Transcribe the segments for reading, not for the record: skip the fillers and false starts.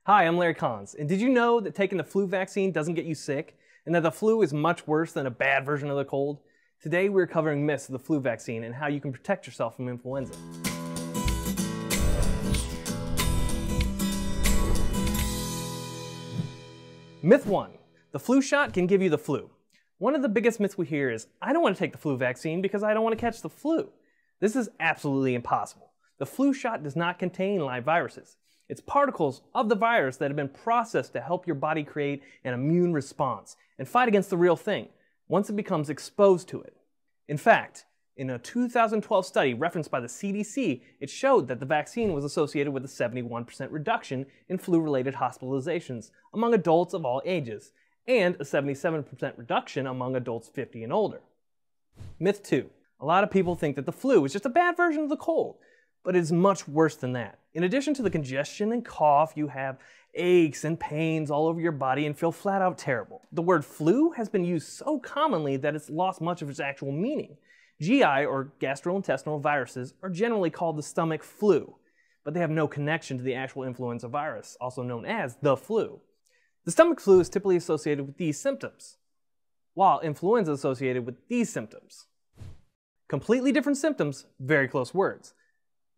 Hi, I'm Larry Collins, and did you know that taking the flu vaccine doesn't get you sick, and that the flu is much worse than a bad version of the cold? Today we're covering myths of the flu vaccine and how you can protect yourself from influenza. Myth 1. The flu shot can give you the flu. One of the biggest myths we hear is, I don't want to take the flu vaccine because I don't want to catch the flu. This is absolutely impossible. The flu shot does not contain live viruses. It's particles of the virus that have been processed to help your body create an immune response and fight against the real thing once it becomes exposed to it. In fact, in a 2012 study referenced by the CDC, it showed that the vaccine was associated with a 71% reduction in flu-related hospitalizations among adults of all ages, and a 77% reduction among adults 50 and older. Myth 2. A lot of people think that the flu is just a bad version of the cold, but it is much worse than that. In addition to the congestion and cough, you have aches and pains all over your body and feel flat out terrible. The word flu has been used so commonly that it's lost much of its actual meaning. GI, or gastrointestinal viruses, are generally called the stomach flu, but they have no connection to the actual influenza virus, also known as the flu. The stomach flu is typically associated with these symptoms, while influenza is associated with these symptoms. Completely different symptoms, very close words.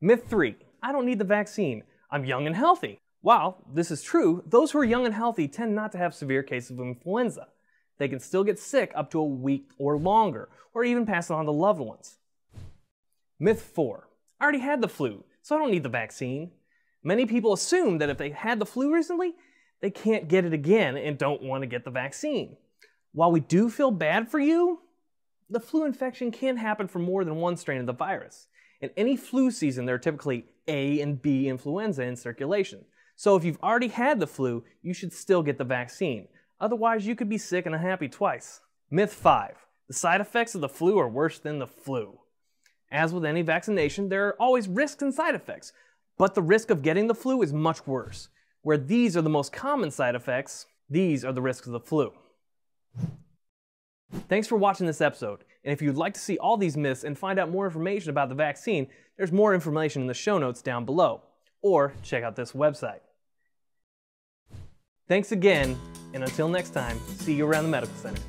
Myth 3. I don't need the vaccine. I'm young and healthy. While this is true, those who are young and healthy tend not to have severe cases of influenza. They can still get sick up to a week or longer, or even pass it on to loved ones. Myth 4. I already had the flu, so I don't need the vaccine. Many people assume that if they had the flu recently, they can't get it again and don't want to get the vaccine. While we do feel bad for you, the flu infection can happen from more than one strain of the virus. In any flu season, there are typically A and B influenza in circulation. So if you've already had the flu, you should still get the vaccine. Otherwise, you could be sick and unhappy twice. Myth 5. The side effects of the flu are worse than the flu. As with any vaccination, there are always risks and side effects, but the risk of getting the flu is much worse. Where these are the most common side effects, these are the risks of the flu. Thanks for watching this episode, and if you'd like to see all these myths and find out more information about the vaccine, there's more information in the show notes down below, or check out this website. Thanks again, and until next time, see you around the medical center.